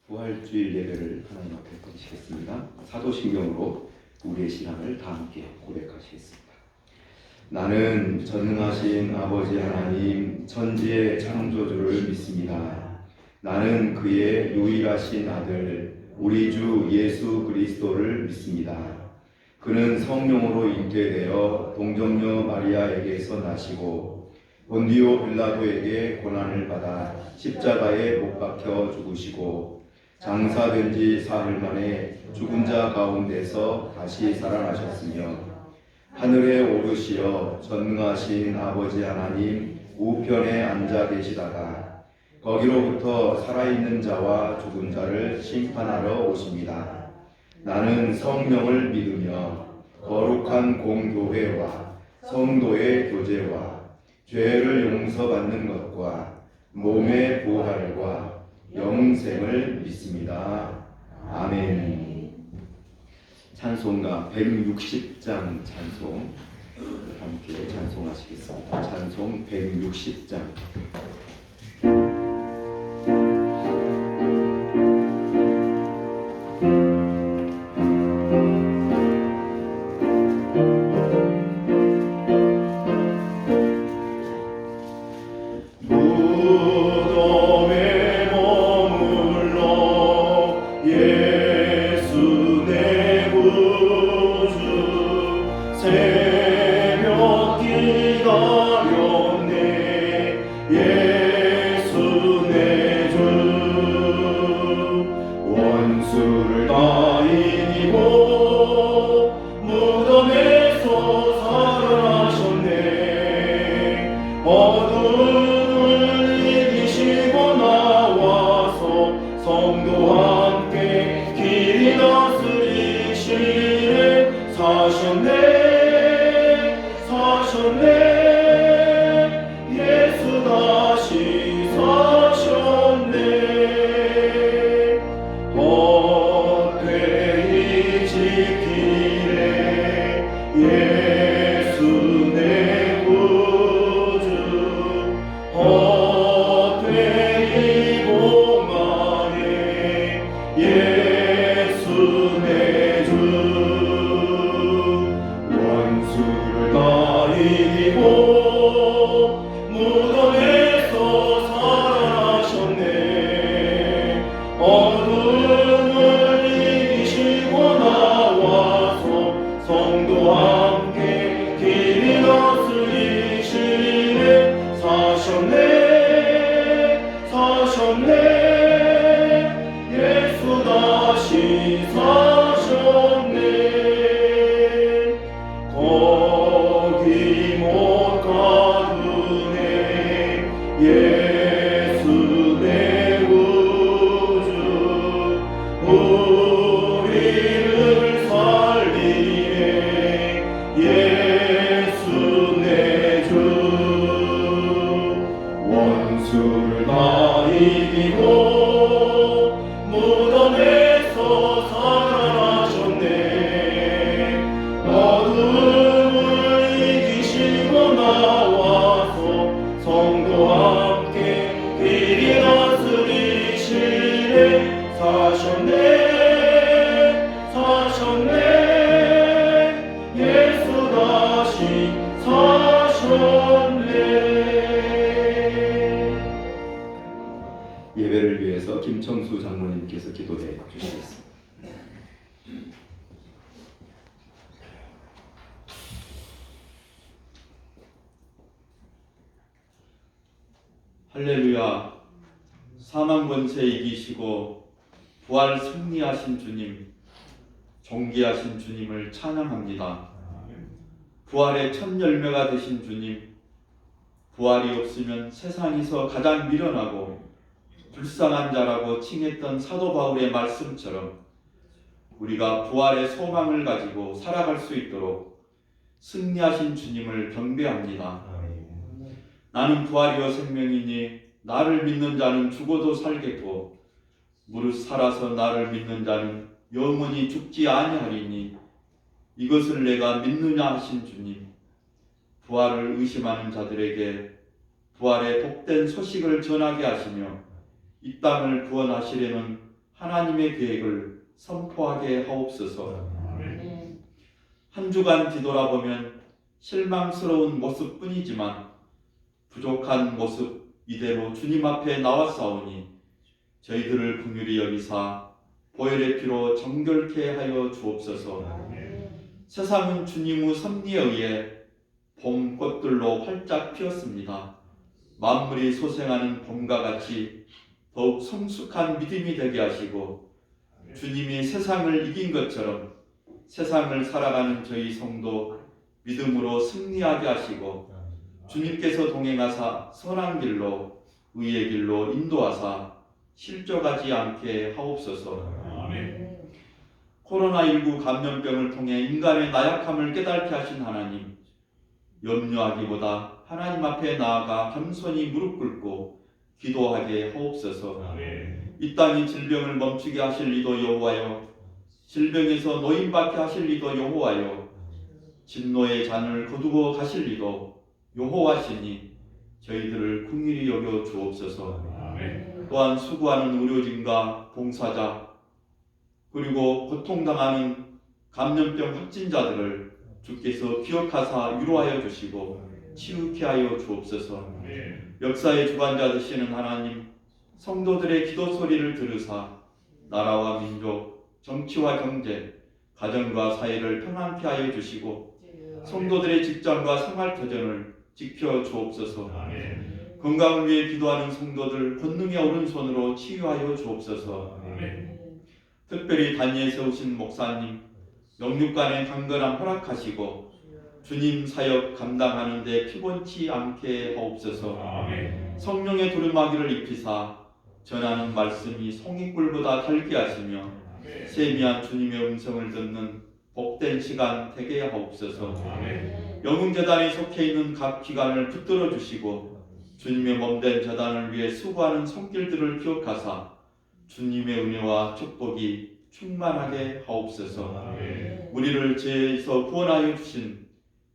부활주일 예배를 하나님 앞에 드리시겠습니다. 사도신경으로 우리의 신앙을 다 함께 고백하시겠습니다. 나는 전능하신 아버지 하나님 천지의 창조주를 믿습니다. 나는 그의 유일하신 아들 우리 주 예수 그리스도를 믿습니다. 그는 성령으로 잉태되어 동정녀 마리아에게서 나시고 본디오 빌라도에게 고난을 받아 십자가에 못 박혀 죽으시고 장사된 지 사흘 만에 죽은 자 가운데서 다시 살아나셨으며 하늘에 오르시어 전능하신 아버지 하나님 우편에 앉아 계시다가 거기로부터 살아있는 자와 죽은 자를 심판하러 오십니다. 나는 성령을 믿으며 거룩한 공교회와 성도의 교제와 죄를 용서받는 것과 몸의 부활과 영생을 믿습니다. 아멘. 찬송가 160장 찬송 함께 찬송하시겠습니다. 찬송 160장. 예배를 위해서 김청수 장로님께서 기도해 주시겠습니다. 할렐루야. 사망 권세 이기시고 부활 승리하신 주님, 존귀하신 주님을 찬양합니다. 부활의 첫 열매가 되신 주님, 부활이 없으면 세상에서 가장 미련하고 불쌍한 자라고 칭했던 사도 바울의 말씀처럼 우리가 부활의 소망을 가지고 살아갈 수 있도록 승리하신 주님을 경배합니다. 나는 부활이요 생명이니 나를 믿는 자는 죽어도 살겠고 무릇 살아서 나를 믿는 자는 영원히 죽지 아니하리니 이것을 내가 믿느냐 하신 주님, 부활을 의심하는 자들에게 부활의 복된 소식을 전하게 하시며 이 땅을 구원하시려는 하나님의 계획을 선포하게 하옵소서. 한 주간 뒤돌아보면 실망스러운 모습뿐이지만 부족한 모습 이대로 주님 앞에 나왔사오니 저희들을 긍휼히 여기사 보혈의 피로 정결케 하여 주옵소서. 세상은 주님 의 섭리에 의해 봄 꽃들로 활짝 피었습니다. 만물이 소생하는 봄과 같이 더욱 성숙한 믿음이 되게 하시고 주님이 세상을 이긴 것처럼 세상을 살아가는 저희 성도 믿음으로 승리하게 하시고 주님께서 동행하사 선한 길로 의의 길로 인도하사 실족하지 않게 하옵소서. 코로나19 감염병을 통해 인간의 나약함을 깨닫게 하신 하나님, 염려하기보다 하나님 앞에 나아가 겸손히 무릎 꿇고 기도하게 하옵소서. 이 땅이 질병을 멈추게 하실 이도 여호와여, 질병에서 노임받게 하실 이도 여호와여, 진노의 잔을 거두고 가실 이도 여호와시니 저희들을 긍휼히 여겨 주옵소서. 또한 수고하는 의료진과 봉사자 그리고 고통당하는 감염병 확진자들을 주께서 기억하사 위로하여 주시고 치유케 하여 주옵소서. 역사의 주관자 되시는 하나님, 성도들의 기도 소리를 들으사 나라와 민족, 정치와 경제, 가정과 사회를 평안케 하여 주시고 성도들의 직장과 생활터전을 지켜 주옵소서. 건강을 위해 기도하는 성도들 권능의 오른손으로 치유하여 주옵소서. 특별히 단위에 세우신 목사님, 영육간의 강건함 허락하시고 주님 사역 감당하는 데 피곤치 않게 하옵소서. 성령의 두루마기를 입히사 전하는 말씀이 송이꿀보다 달게 하시며 세미한 주님의 음성을 듣는 복된 시간 되게 하옵소서. 영흥재단에 속해 있는 각 기관을 붙들어 주시고 주님의 몸된 재단을 위해 수고하는 손길들을 기억하사 주님의 은혜와 축복이 충만하게 하옵소서. 우리를 죄에서 구원하여 주신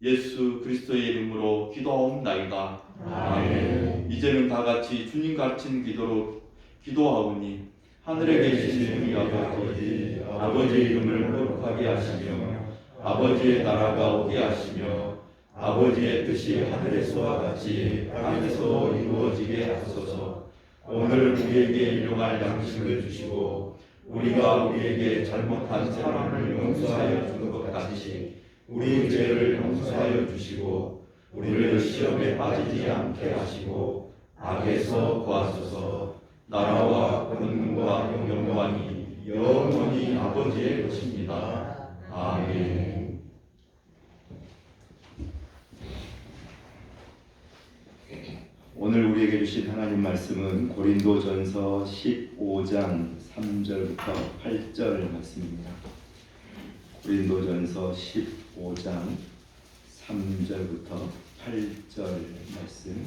예수 그리스도의 이름으로 기도하옵나이다. 아멘. 이제는 다 같이 주님 가르친 기도로 기도하오니 하늘에 계신 우리 아버지, 아버지의 이름을 거룩하게 하시며 아버지의 나라가 오게 하시며 아버지의 뜻이 하늘에서와 같이 땅에서 이루어지게 하소서. 오늘 우리에게 일용할 양식을 주시고 우리가 우리에게 잘못한 사람을 용서하여 준 것 같이 우리 죄를 용서하여 주시고 우리를 시험에 빠지지 않게 하시고 악에서 구하소서. 나라와 권능과 영광이 영원히 아버지의 것입니다. 아멘. 오늘 우리에게 주신 하나님 말씀은 고린도전서 15장 3절부터 8절 말씀입니다. 고린도전서 15장 3절부터 8절 말씀.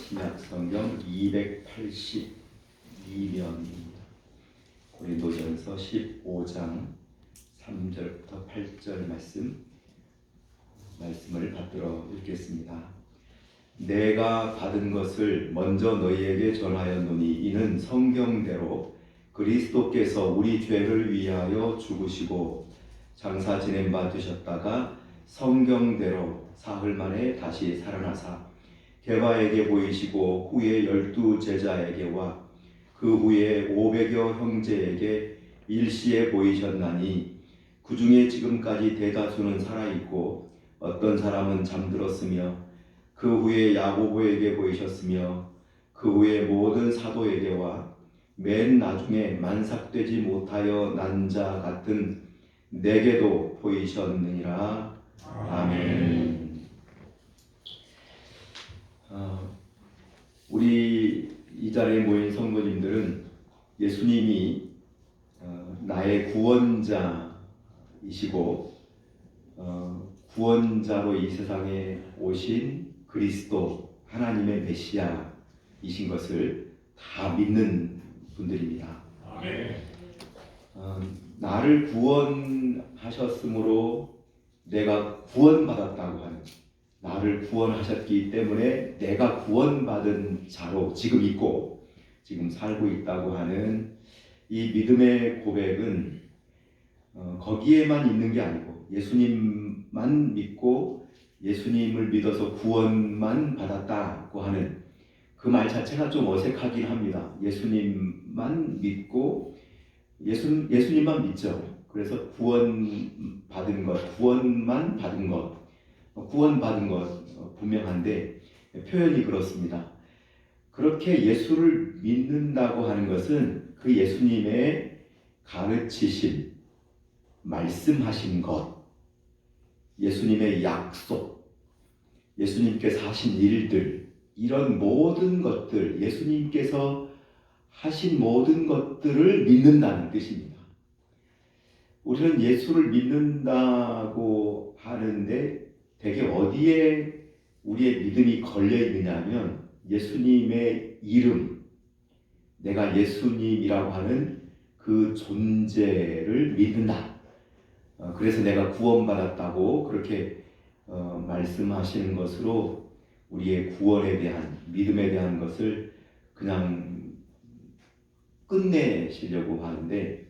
신약성경 282면입니다. 고린도전서 15장 3절부터 8절 말씀을 받들어 읽겠습니다. 내가 받은 것을 먼저 너희에게 전하였노니 이는 성경대로 그리스도께서 우리 죄를 위하여 죽으시고 장사 지낸 바 되셨다가 성경대로 사흘 만에 다시 살아나사 게바에게 보이시고 후에 12 제자에게와 그 후에 500여 형제에게 일시에 보이셨나니 그 중에 지금까지 대다수는 살아있고 어떤 사람은 잠들었으며 그 후에 야고보에게 보이셨으며 그 후에 모든 사도에게와 맨 나중에 만삭되지 못하여 난 자 같은 내게도 보이셨느니라. 아멘. 우리 이 자리에 모인 성도님들은 예수님이 나의 구원자이시고 구원자로 이 세상에 오신 그리스도 하나님의 메시아이신 것을 다 믿는 분들입니다. 아멘. 나를 구원하셨으므로 내가 구원받았다고 하는, 나를 구원하셨기 때문에 내가 구원받은 자로 지금 있고 지금 살고 있다고 하는 이 믿음의 고백은 거기에만 있는 게 아니고 예수님만 믿고 예수님을 믿어서 구원만 받았다고 하는 그 말 자체가 좀 어색하긴 합니다. 예수님만 믿고 예수님만 믿죠. 그래서 구원받은 것, 구원만 받은 것, 구원받은 것 분명한데 표현이 그렇습니다. 그렇게 예수를 믿는다고 하는 것은 그 예수님의 가르치심, 말씀하신 것, 예수님의 약속, 예수님께서 하신 일들, 이런 모든 것들, 예수님께서 하신 모든 것들을 믿는다는 뜻입니다. 우리는 예수를 믿는다고 하는데 대개 어디에 우리의 믿음이 걸려 있느냐면 예수님의 이름, 내가 예수님이라고 하는 그 존재를 믿는다. 그래서 내가 구원받았다고 그렇게 말씀하시는 것으로 우리의 구원에 대한 믿음에 대한 것을 그냥 끝내시려고 하는데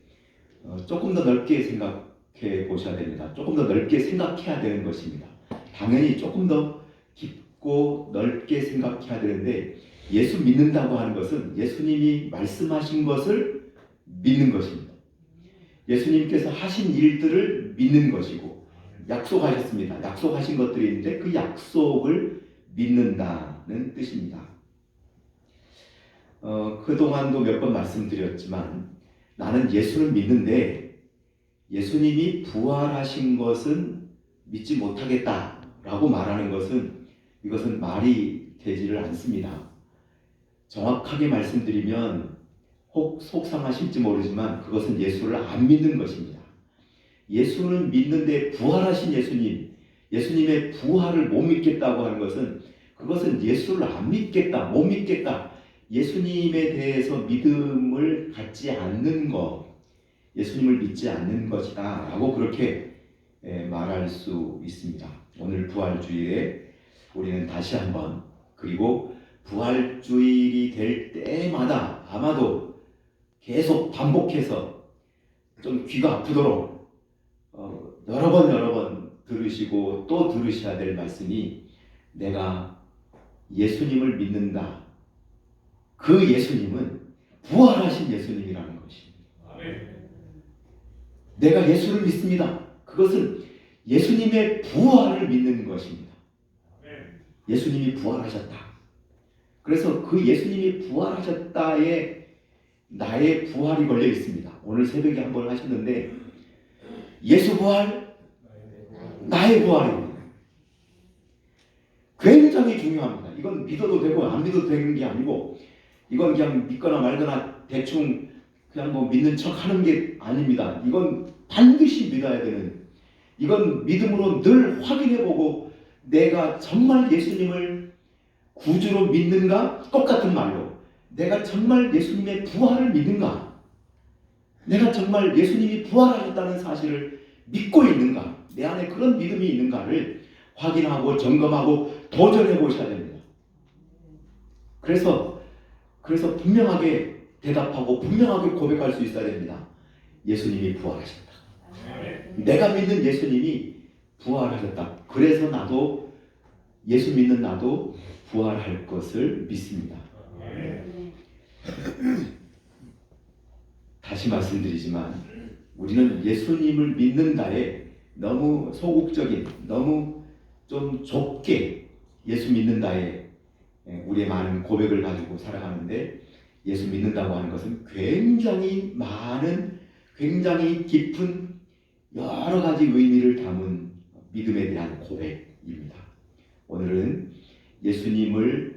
조금 더 넓게 생각해 보셔야 됩니다. 조금 더 넓게 생각해야 되는 것입니다. 당연히 조금 더 깊고 넓게 생각해야 되는데 예수 믿는다고 하는 것은 예수님이 말씀하신 것을 믿는 것입니다. 예수님께서 하신 일들을 믿는 것이고 약속하셨습니다. 약속하신 것들이 있는데 그 약속을 믿는다는 뜻입니다. 그동안도 몇 번 말씀드렸지만 나는 예수는 믿는데 예수님이 부활하신 것은 믿지 못하겠다라고 말하는 것은 이것은 말이 되지를 않습니다. 정확하게 말씀드리면 혹 속상하실지 모르지만 그것은 예수를 안 믿는 것입니다. 예수는 믿는데 부활하신 예수님의 부활을 못 믿겠다고 하는 것은 그것은 예수를 안 믿겠다, 못 믿겠다, 예수님에 대해서 믿음을 갖지 않는 것, 예수님을 믿지 않는 것이다 라고 그렇게 말할 수 있습니다. 오늘 부활주일에 우리는 다시 한번 그리고 부활주일이 될 때마다 아마도 계속 반복해서 좀 귀가 아프도록 여러 번 들으시고 또 들으셔야 될 말씀이 내가 예수님을 믿는다. 그 예수님은 부활하신 예수님이라는 것입니다. 내가 예수를 믿습니다. 그것은 예수님의 부활을 믿는 것입니다. 예수님이 부활하셨다. 그래서 그 예수님이 부활하셨다에 나의 부활이 걸려 있습니다. 오늘 새벽에 한번 하셨는데 예수 부활, 나의 부활입니다. 굉장히 중요합니다. 이건 믿어도 되고 안 믿어도 되는 게 아니고 이건 그냥 믿거나 말거나 대충 그냥 뭐 믿는 척 하는 게 아닙니다. 이건 반드시 믿어야 되는, 이건 믿음으로 늘 확인해보고 내가 정말 예수님을 구주로 믿는가? 똑같은 말로 내가 정말 예수님의 부활을 믿는가? 내가 정말 예수님이 부활하셨다는 사실을 믿고 있는가? 내 안에 그런 믿음이 있는가를 확인하고 점검하고 도전해 보셔야 됩니다. 그래서 분명하게 대답하고 분명하게 고백할 수 있어야 됩니다. 예수님이 부활하셨다. 내가 믿는 예수님이 부활하셨다. 그래서 나도 예수 믿는 나도 부활할 것을 믿습니다. 다시 말씀드리지만 우리는 예수님을 믿는다에 너무 소극적인, 너무 좀 좁게 예수 믿는다에 우리의 많은 고백을 가지고 살아가는데 예수 믿는다고 하는 것은 굉장히 많은, 굉장히 깊은 여러 가지 의미를 담은 믿음에 대한 고백입니다. 오늘은 예수님이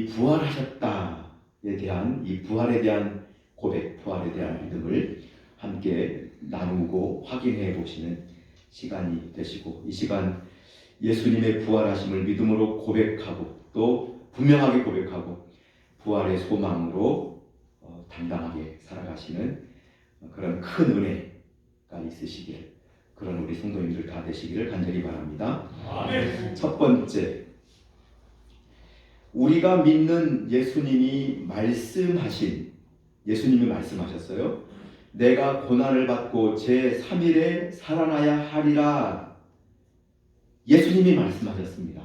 부활하셨다에 대한 이 부활에 대한 고백, 부활에 대한 믿음을 함께 나누고 확인해 보시는 시간이 되시고 이 시간 예수님의 부활하심을 믿음으로 고백하고 또 분명하게 고백하고 부활의 소망으로 당당하게 살아가시는 그런 큰 은혜가 있으시길 그런 우리 성도님들 다 되시기를 간절히 바랍니다. 아멘. 첫 번째, 우리가 믿는 예수님이 말씀하셨어요. 내가 고난을 받고 제3일에 살아나야 하리라. 예수님이 말씀하셨습니다.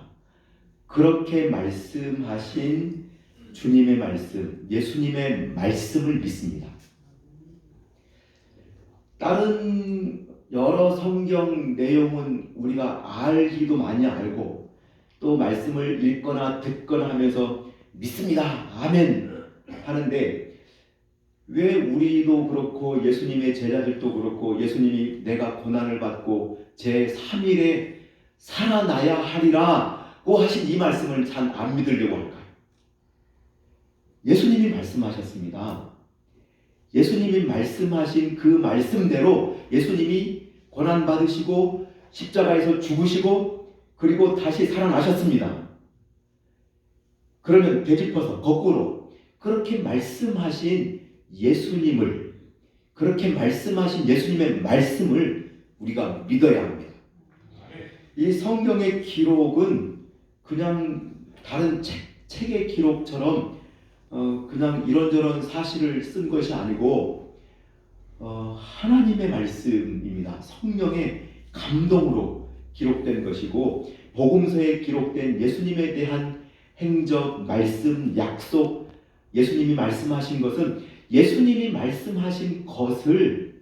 그렇게 말씀하신 주님의 말씀, 예수님의 말씀을 믿습니다. 다른 여러 성경 내용은 우리가 알기도 많이 알고 또 말씀을 읽거나 듣거나 하면서 믿습니다. 아멘 하는데 왜 우리도 그렇고 예수님의 제자들도 그렇고 예수님이 내가 고난을 받고 제3일에 살아나야 하리라고 하신 이 말씀을 잘 안 믿으려고 할까요? 예수님이 말씀하셨습니다. 예수님이 말씀하신 그 말씀대로 예수님이 고난받으시고 십자가에서 죽으시고 그리고 다시 살아나셨습니다. 그러면 되짚어서 거꾸로 그렇게 말씀하신 예수님을, 그렇게 말씀하신 예수님의 말씀을 우리가 믿어야 합니다. 이 성경의 기록은 그냥 다른 책의 기록처럼 그냥 이런저런 사실을 쓴 것이 아니고 하나님의 말씀입니다. 성령의 감동으로 기록된 것이고 복음서에 기록된 예수님에 대한 행적, 말씀, 약속, 예수님이 말씀하신 것은 예수님이 말씀하신 것을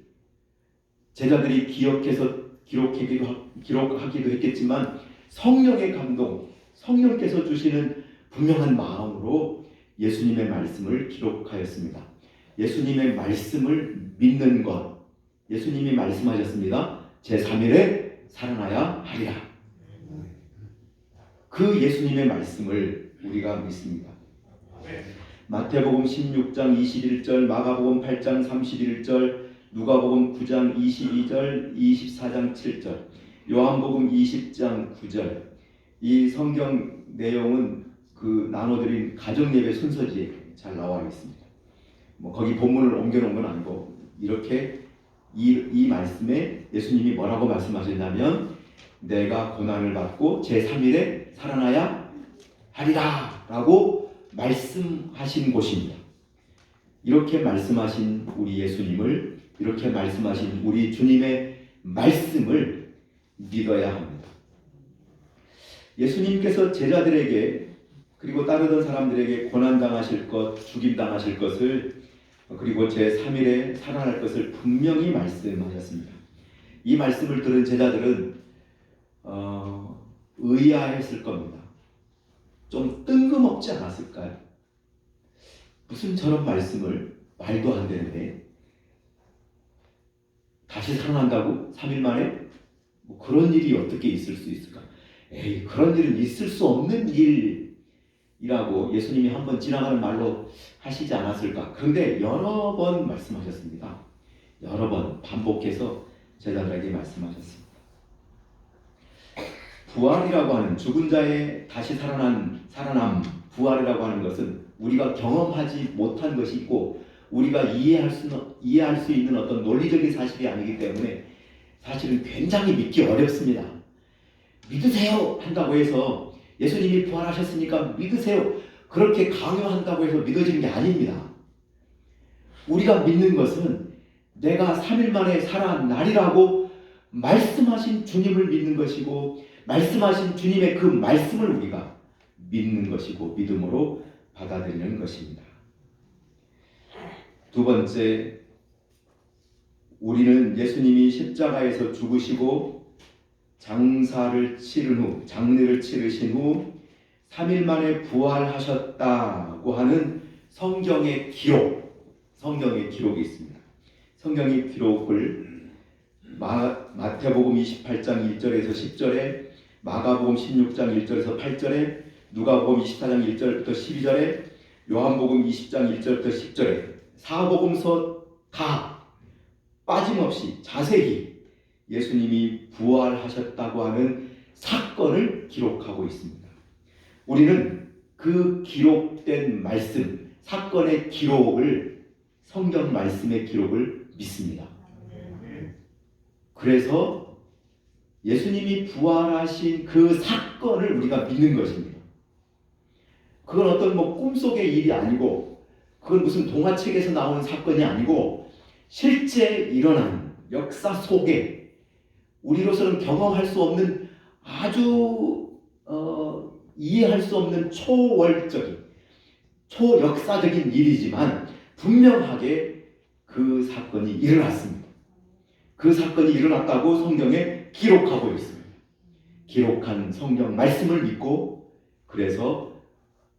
제자들이 기억해서 기록하기도 했겠지만 성령의 감동, 성령께서 주시는 분명한 마음으로 예수님의 말씀을 기록하였습니다. 예수님의 말씀을 믿는 것, 예수님이 말씀하셨습니다. 제3일에 살아나야 하리라. 그 예수님의 말씀을 우리가 믿습니다. 마태복음 16장 21절, 마가복음 8장 31절, 누가복음 9장 22절, 24장 7절, 요한복음 20장 9절. 이 성경 내용은 그 나눠드린 가정예배 순서지에 잘 나와 있습니다. 거기 본문을 옮겨놓은 건 아니고 이렇게 이 말씀에 예수님이 뭐라고 말씀하셨냐면 내가 고난을 받고 제3일에 살아나야 하리라 라고 말씀하신 곳입니다. 이렇게 말씀하신 우리 예수님을, 이렇게 말씀하신 우리 주님의 말씀을 믿어야 합니다. 예수님께서 제자들에게 그리고 따르던 사람들에게 고난당하실 것, 죽임당하실 것을 그리고 제3일에 살아날 것을 분명히 말씀하셨습니다. 이 말씀을 들은 제자들은 의아했을 겁니다. 좀 뜬금없지 않았을까요? 무슨 저런 말씀을 말도 안 되는데 다시 살아난다고? 3일 만에? 그런 일이 어떻게 있을 수 있을까? 에이, 그런 일은 있을 수 없는 일이라고 예수님이 한번 지나가는 말로 하시지 않았을까? 그런데 여러 번 말씀하셨습니다. 여러 번 반복해서 제자들에게 말씀하셨습니다. 부활이라고 하는 죽은 자의 다시 살아남, 부활이라고 하는 것은 우리가 경험하지 못한 것이 있고 우리가 이해할 수 있는 어떤 논리적인 사실이 아니기 때문에 사실은 굉장히 믿기 어렵습니다. 믿으세요 한다고 해서 예수님이 부활하셨으니까 믿으세요 그렇게 강요한다고 해서 믿어지는 게 아닙니다. 우리가 믿는 것은 내가 3일 만에 살아나리라고 말씀하신 주님을 믿는 것이고 말씀하신 주님의 그 말씀을 우리가 믿는 것이고 믿음으로 받아들이는 것입니다. 두 번째, 우리는 예수님이 십자가에서 죽으시고 장례를 치르신 후 3일 만에 부활하셨다고 하는 성경의 기록이 있습니다. 성경의 기록을 마태복음 28장 1절에서 10절에, 마가복음 16장 1절에서 8절에, 누가복음 24장 1절부터 12절에, 요한복음 20장 1절부터 10절에 사복음서 다 빠짐없이 자세히 예수님이 부활하셨다고 하는 사건을 기록하고 있습니다. 우리는 그 기록된 말씀, 사건의 기록을, 성경 말씀의 기록을 믿습니다. 그래서 예수님이 부활하신 그 사건을 우리가 믿는 것입니다. 그건 어떤 꿈속의 일이 아니고, 그건 무슨 동화책에서 나오는 사건이 아니고, 실제 일어난 역사 속에 우리로서는 경험할 수 없는 아주 이해할 수 없는 초월적인, 초역사적인 일이지만 분명하게 그 사건이 일어났습니다. 그 사건이 일어났다고 성경에 기록하고 있습니다. 기록한 성경 말씀을 믿고, 그래서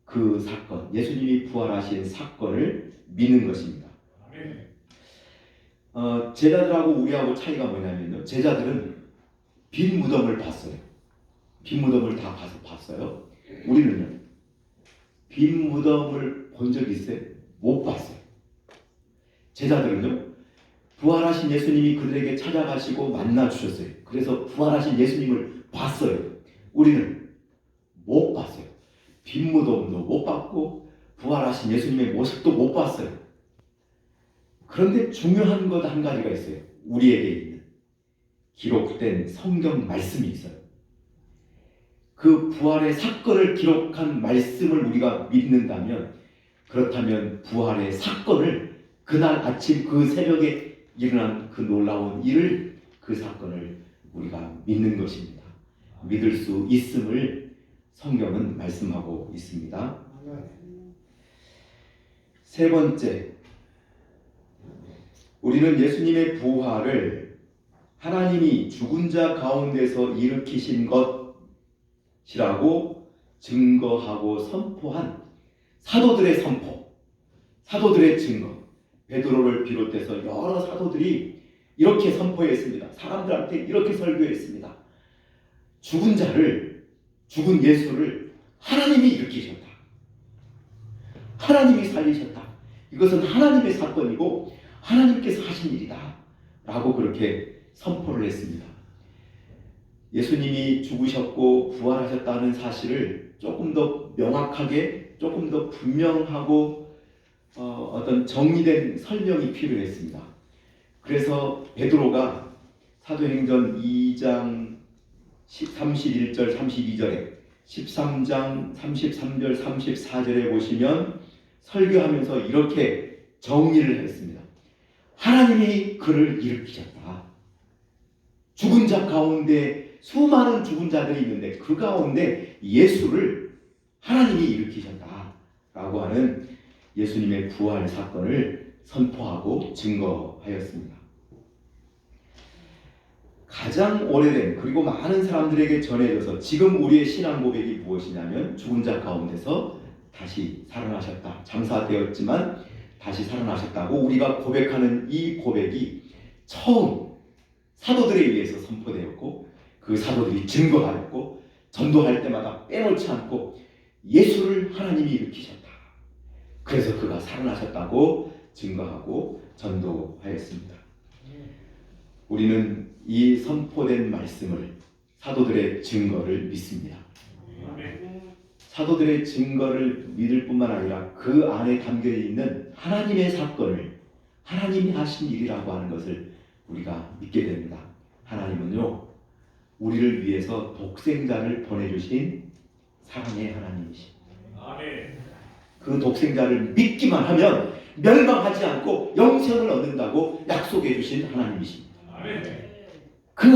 그 사건, 예수님이 부활하신 사건을 믿는 것입니다. 제자들하고 우리하고 차이가 뭐냐면요, 제자들은 빈 무덤을 봤어요. 빈 무덤을 다 봤어요. 우리는요, 빈 무덤을 본 적 있어요? 못 봤어요. 제자들은요, 부활하신 예수님이 그들에게 찾아가시고 만나 주셨어요. 그래서 부활하신 예수님을 봤어요. 우리는 못 봤어요. 빈 무덤도 못 봤고 부활하신 예수님의 모습도 못 봤어요. 그런데 중요한 것 한 가지가 있어요. 우리에게 있는 기록된 성경 말씀이 있어요. 그 부활의 사건을 기록한 말씀을 우리가 믿는다면, 그렇다면 부활의 사건을, 그날 아침 그 새벽에 일어난 그 놀라운 일을, 그 사건을 우리가 믿는 것입니다. 믿을 수 있음을 성경은 말씀하고 있습니다. 세 번째, 우리는 예수님의 부활을 하나님이 죽은 자 가운데서 일으키신 것이라고 증거하고 선포한 사도들의 선포, 사도들의 증거, 베드로를 비롯해서 여러 사도들이 이렇게 선포했습니다. 사람들한테 이렇게 설교했습니다. 죽은 자를, 죽은 예수를 하나님이 일으키셨다. 하나님이 살리셨다. 이것은 하나님의 사건이고 하나님께서 하신 일이다 라고 그렇게 선포를 했습니다. 예수님이 죽으셨고 부활하셨다는 사실을 조금 더 명확하게, 조금 더 분명하고 어떤 정리된 설명이 필요했습니다. 그래서 베드로가 사도행전 2장 31절 32절에 13장 33절 34절에 보시면 설교하면서 이렇게 정리를 했습니다. 하나님이 그를 일으키셨다. 죽은 자 가운데 수많은 죽은 자들이 있는데 그 가운데 예수를 하나님이 일으키셨다 라고 하는 예수님의 부활 사건을 선포하고 증거하였습니다. 가장 오래된, 그리고 많은 사람들에게 전해져서 지금 우리의 신앙 고백이 무엇이냐면, 죽은 자 가운데서 다시 살아나셨다. 장사되었지만 다시 살아나셨다고 우리가 고백하는 이 고백이 처음 사도들에 의해서 선포되었고, 그 사도들이 증거하였고, 전도할 때마다 빼놓지 않고 예수를 하나님이 일으키셨다. 그래서 그가 살아나셨다고 증거하고 전도하였습니다. 우리는 이 선포된 말씀을, 사도들의 증거를 믿습니다. 사도들의 증거를 믿을 뿐만 아니라 그 안에 담겨있는 하나님의 사건을, 하나님이 하신 일이라고 하는 것을 우리가 믿게 됩니다. 하나님은요, 우리를 위해서 독생자를 보내주신 사랑의 하나님이십니다. 그 독생자를 믿기만 하면 멸망하지 않고 영생을 얻는다고 약속해 주신 하나님이십니다. 그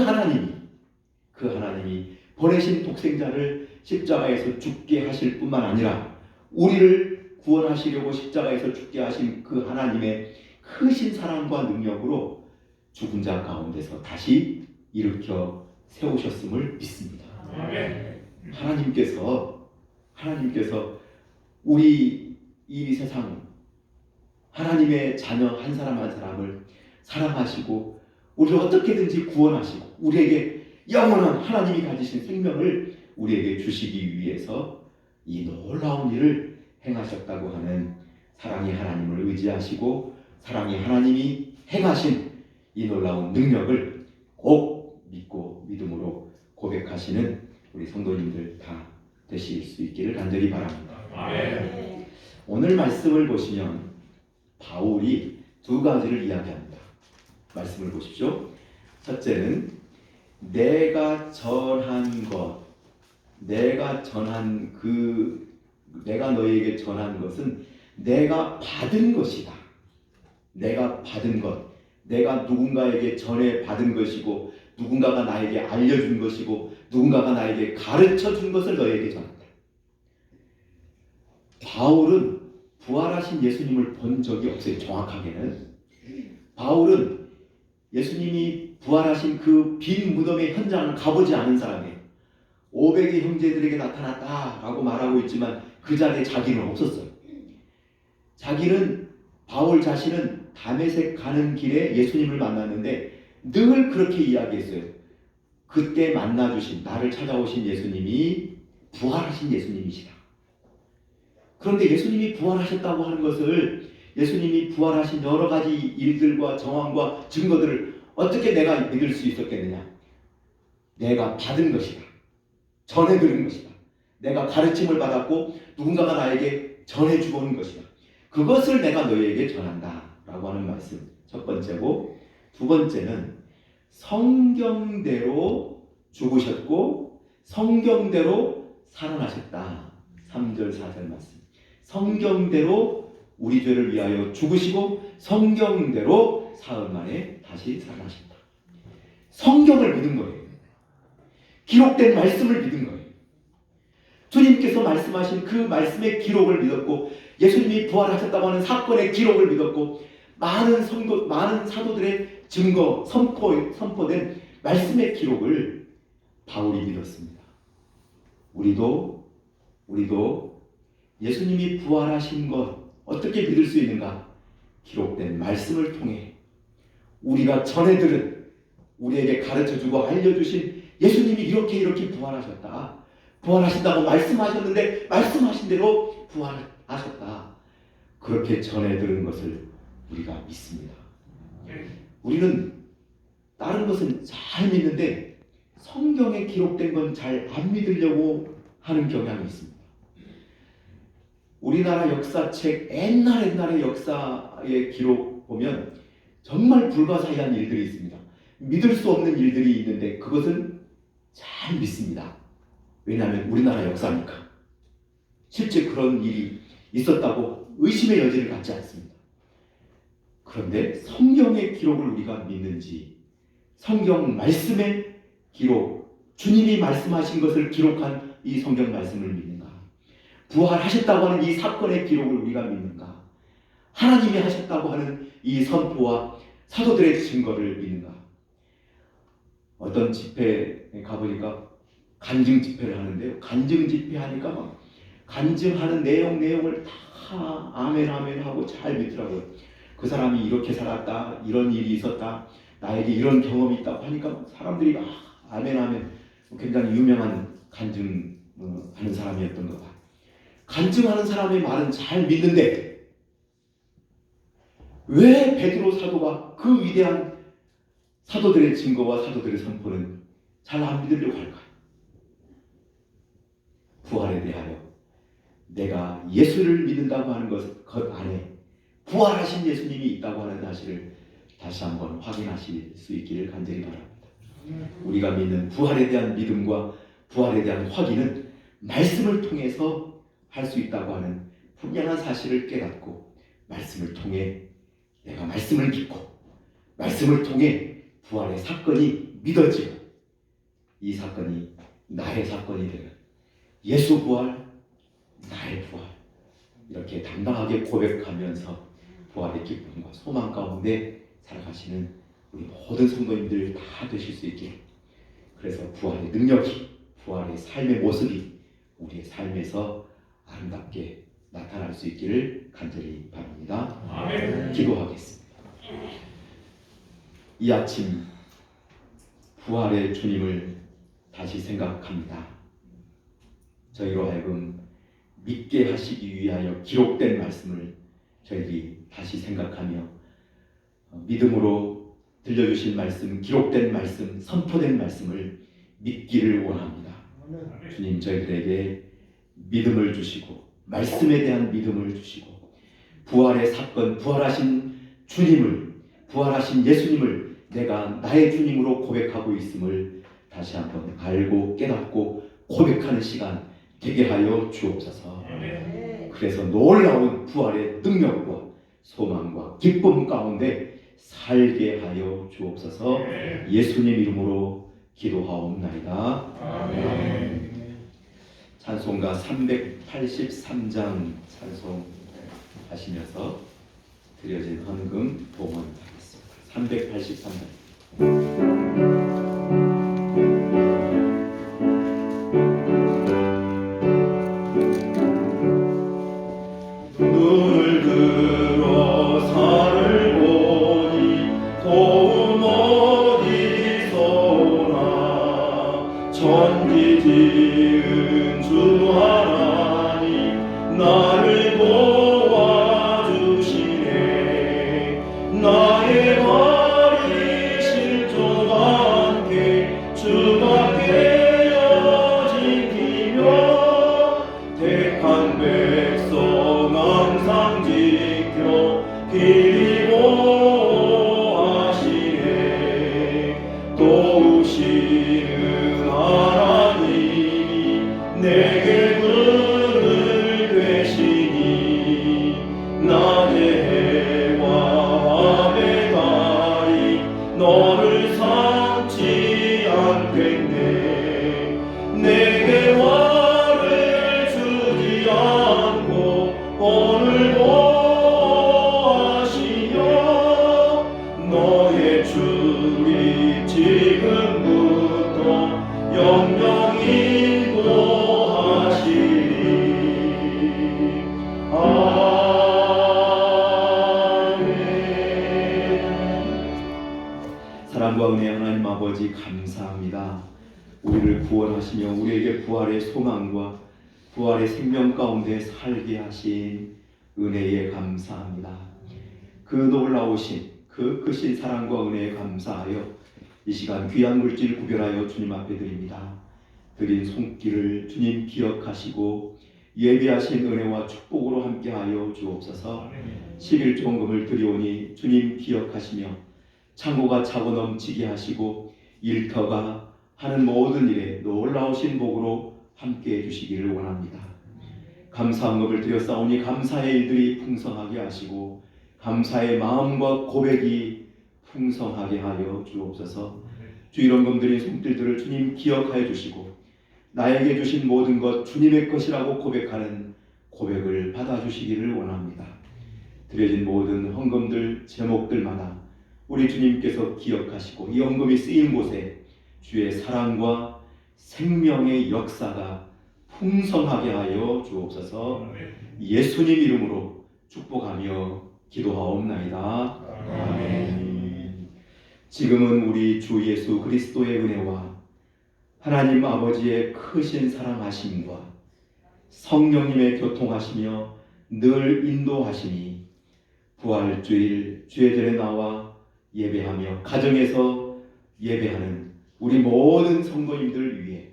하나님이 보내신 독생자를 십자가에서 죽게 하실 뿐만 아니라 우리를 구원하시려고 십자가에서 죽게 하신 그 하나님의 크신 사랑과 능력으로 죽은 자 가운데서 다시 일으켜 세우셨음을 믿습니다. 하나님께서 우리 이 세상, 하나님의 자녀 한 사람 한 사람을 사랑하시고 우리를 어떻게든지 구원하시고 우리에게 영원한 하나님이 가지신 생명을 우리에게 주시기 위해서 이 놀라운 일을 행하셨다고 하는 사랑의 하나님을 의지하시고, 사랑의 하나님이 행하신 이 놀라운 능력을 꼭 믿고 믿음으로 고백하시는 우리 성도님들 다 되실 수 있기를 간절히 바랍니다. 오늘 말씀을 보시면 바울이 두 가지를 이야기합니다. 말씀을 보십시오. 첫째는 내가 전한 것, 내가 너에게 전한 것은 내가 받은 것이다. 내가 받은 것, 내가 누군가에게 전해 받은 것이고, 누군가가 나에게 알려준 것이고, 누군가가 나에게 가르쳐 준 것을 너에게 전한다. 바울은 부활하신 예수님을 본 적이 없어요. 정확하게는 바울은 예수님이 부활하신 그 빈 무덤의 현장을 가보지 않은 사람이에요. 500의 형제들에게 나타났다라고 말하고 있지만 그 자리에 자기는 없었어요. 바울 자신은 다메섹 가는 길에 예수님을 만났는데 늘 그렇게 이야기했어요. 그때 만나주신, 나를 찾아오신 예수님이 부활하신 예수님이시다. 그런데 예수님이 부활하셨다고 하는 것을, 예수님이 부활하신 여러 가지 일들과 정황과 증거들을 어떻게 내가 믿을 수 있었겠느냐? 내가 받은 것이다. 전해 들은 것이다. 내가 가르침을 받았고 누군가가 나에게 전해주고 온 것이다. 그것을 내가 너희에게 전한다 라고 하는 말씀, 첫 번째고, 두 번째는 성경대로 죽으셨고 성경대로 살아나셨다. 3절 4절 말씀. 성경대로 우리 죄를 위하여 죽으시고 성경대로 사흘 만에 다시 살아나셨다. 성경을 믿은 거예요. 기록된 말씀을 믿은 거예요. 주님께서 말씀하신 그 말씀의 기록을 믿었고, 예수님이 부활하셨다고 하는 사건의 기록을 믿었고, 많은 사도들의 증거, 선포된 말씀의 기록을 바울이 믿었습니다. 우리도 예수님이 부활하신 것 어떻게 믿을 수 있는가? 기록된 말씀을 통해 우리가 전해 들은, 우리에게 가르쳐주고 알려주신 예수님이 이렇게 부활하셨다. 부활하신다고 말씀하셨는데 말씀하신 대로 부활하셨다. 그렇게 전해 들은 것을 우리가 믿습니다. 우리는 다른 것은 잘 믿는데 성경에 기록된 건 잘 안 믿으려고 하는 경향이 있습니다. 우리나라 역사책, 옛날의 역사의 기록 보면 정말 불가사의한 일들이 있습니다. 믿을 수 없는 일들이 있는데 그것은 잘 믿습니다. 왜냐하면 우리나라 역사니까. 실제 그런 일이 있었다고 의심의 여지를 갖지 않습니다. 그런데 성경의 기록을 우리가 믿는지, 성경 말씀의 기록, 주님이 말씀하신 것을 기록한 이 성경 말씀을 믿는가? 부활하셨다고 하는 이 사건의 기록을 우리가 믿는가? 하나님이 하셨다고 하는 이 선포와 사도들의 증거를 믿는가? 어떤 집회에 가보니까 간증 집회를 하는데요. 간증 집회 하니까 막 간증하는 내용을 다 아멘 하고 잘 믿더라고요. 그 사람이 이렇게 살았다, 이런 일이 있었다, 나에게 이런 경험이 있다고 하니까 사람들이 막 아멘 굉장히 유명한 간증 하는 사람이었던 것 같아요. 간증하는 사람의 말은 잘 믿는데 왜 베드로 사도가 그 위대한 사도들의 증거와 사도들의 선포는 잘 안 믿으려고 할까요? 부활에 대하여 내가 예수를 믿는다고 하는 것 안에 부활하신 예수님이 있다고 하는 사실을 다시 한번 확인하실 수 있기를 간절히 바랍니다. 우리가 믿는 부활에 대한 믿음과 부활에 대한 확인은 말씀을 통해서 할 수 있다고 하는 분명한 사실을 깨닫고, 말씀을 통해 내가 말씀을 믿고, 말씀을 통해 부활의 사건이 믿어지고, 이 사건이 나의 사건이 되는 예수 부활, 나의 부활, 이렇게 당당하게 고백하면서 부활의 기쁨과 소망 가운데 살아가시는 우리 모든 성도님들 다 되실 수 있기를, 그래서 부활의 능력이, 부활의 삶의 모습이 우리의 삶에서 아름답게 나타날 수 있기를 간절히 바랍니다. 아멘. 기도하겠습니다. 이 아침 부활의 주님을 다시 생각합니다. 저희로 하여금 믿게 하시기 위하여 기록된 말씀을 저희들이 다시 생각하며 믿음으로 들려주신 말씀, 기록된 말씀, 선포된 말씀을 믿기를 원합니다. 주님, 저희들에게 믿음을 주시고 말씀에 대한 믿음을 주시고 부활의 사건, 부활하신 주님을, 부활하신 예수님을 내가 나의 주님으로 고백하고 있음을 다시 한번 알고 깨닫고 고백하는 시간 되게 하여 주옵소서. 그래서 놀라운 부활의 능력과 소망과 기쁨 가운데 살게 하여 주옵소서. 예수님 이름으로 기도하옵나이다. 아멘. 찬송가 383장 찬송 하시면서 드려진 헌금 봉헌하겠습니다. 383장. 눈을 들어 산을 보니 도움 어디서나 천지 지은 주 하나님 나를 도와주시네. 나의 발이 실족 않게 주가 깨어 지키며 택한 백성 항상 지켜 길이 보하시네. 도우시는 하나님이 내게 그늘 되시니 낮에 해와 밤에 달이 너를 삼지 않겠네. 내게 화를 주지 않고 오늘 보하시며 너의 주님 지금부터 영영 인도하시리. 아멘. 사랑과 은혜 하나님 아버지 감사합니다. 우리를 구원하시며 우리에게 부활의 소망과 부활의 생명 가운데 살게 하신 은혜에 감사합니다. 그 놀라우신 그 크신 사랑과 은혜에 감사하여 이 시간 귀한 물질 구별하여 주님 앞에 드립니다. 드린 손길을 주님 기억하시고 예비하신 은혜와 축복으로 함께하여 주옵소서. 11조금을 드리오니 주님 기억하시며 창고가 차고 넘치게 하시고 일터가 하는 모든 일에 놀라우신 복으로 함께해 주시기를 원합니다. 감사함을 드렸사오니 감사의 일들이 풍성하게 하시고 감사의 마음과 고백이 풍성하게 하여 주옵소서. 주 이런금 드린 손길들을 주님 기억하여 주시고 나에게 주신 모든 것 주님의 것이라고 고백하는 고백을 받아주시기를 원합니다. 드려진 모든 헌금들 제목들마다 우리 주님께서 기억하시고 이 헌금이 쓰인 곳에 주의 사랑과 생명의 역사가 풍성하게 하여 주옵소서. 예수님 이름으로 축복하며 기도하옵나이다. 아멘. 지금은 우리 주 예수 그리스도의 은혜와 하나님 아버지의 크신 사랑하심과 성령님의 교통하시며 늘 인도하시니 부활주일 주의 전에 나와 예배하며 가정에서 예배하는 우리 모든 성도님들 위해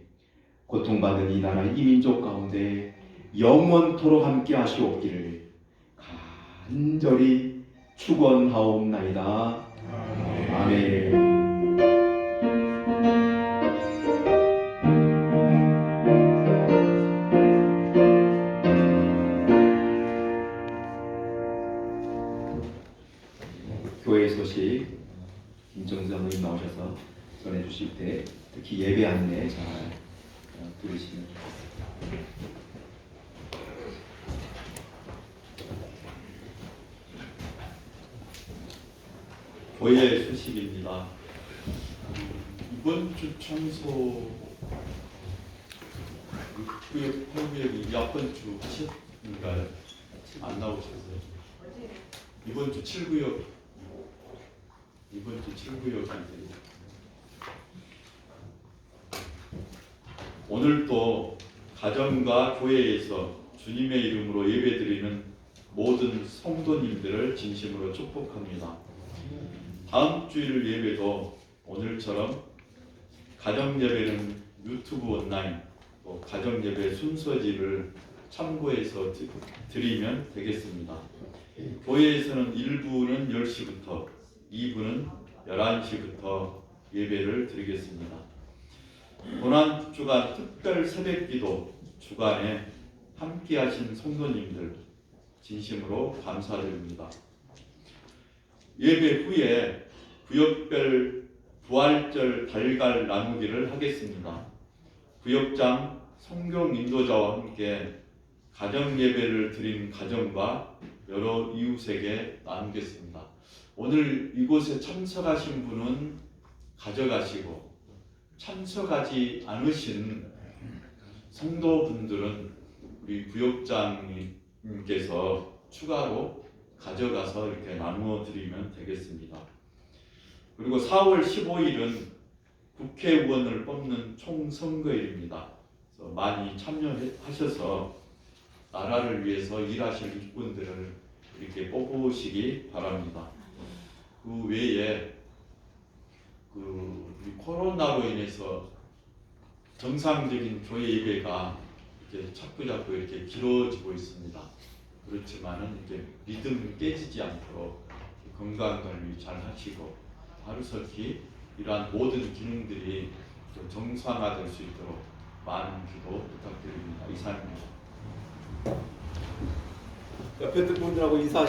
고통받은 이 나라 이 민족 가운데 영원토록 함께 하시옵기를 간절히 축원하옵나이다. 아멘. 교회 소식 김정수 장로님 나오셔서 전해주실 때 특히 예배 안내 잘 들으시면 좋겠습니다. 교회 소식입니다. 이번 주 청소 구역 폐구역이 몇 번 주 하셨는가요? 안 나오셨어요? 이번 주 7구역 이번 주 7구역인데 오늘 또 가정과 교회에서 주님의 이름으로 예배드리는 모든 성도님들을 진심으로 축복합니다. 다음 주일 예배도 오늘처럼 가정 예배는 유튜브 온라인, 또 가정 예배 순서지를 참고해서 드리면 되겠습니다. 교회에서는 1부는 10시부터 2부는 11시부터 예배를 드리겠습니다. 고난 주간 특별 새벽기도 주간에 함께하신 성도님들 진심으로 감사드립니다. 예배 후에 구역별 부활절 달걀 나누기를 하겠습니다. 구역장 성경 인도자와 함께 가정 예배를 드린 가정과 여러 이웃에게 나누겠습니다. 오늘 이곳에 참석하신 분은 가져가시고 참석하지 않으신 성도분들은 우리 구역장님께서 추가로 가져가서 이렇게 나누어 드리면 되겠습니다. 그리고 4월 15일은 국회의원을 뽑는 총선거일입니다. 그래서 많이 참여하셔서 나라를 위해서 일하실 일꾼들을 이렇게 뽑으시기 바랍니다. 그 외에 우리 코로나로 인해서 정상적인 교회 예배가 이렇게 자꾸 이렇게 길어지고 있습니다. 그렇지만은 이제 믿음이 깨지지 않도록 건강 관리 잘 하시고 하루속히 이러한 모든 기능들이 좀 정상화될 수 있도록 많은 기도 부탁드립니다. 이상입니다. 옆에 분들하고 인사.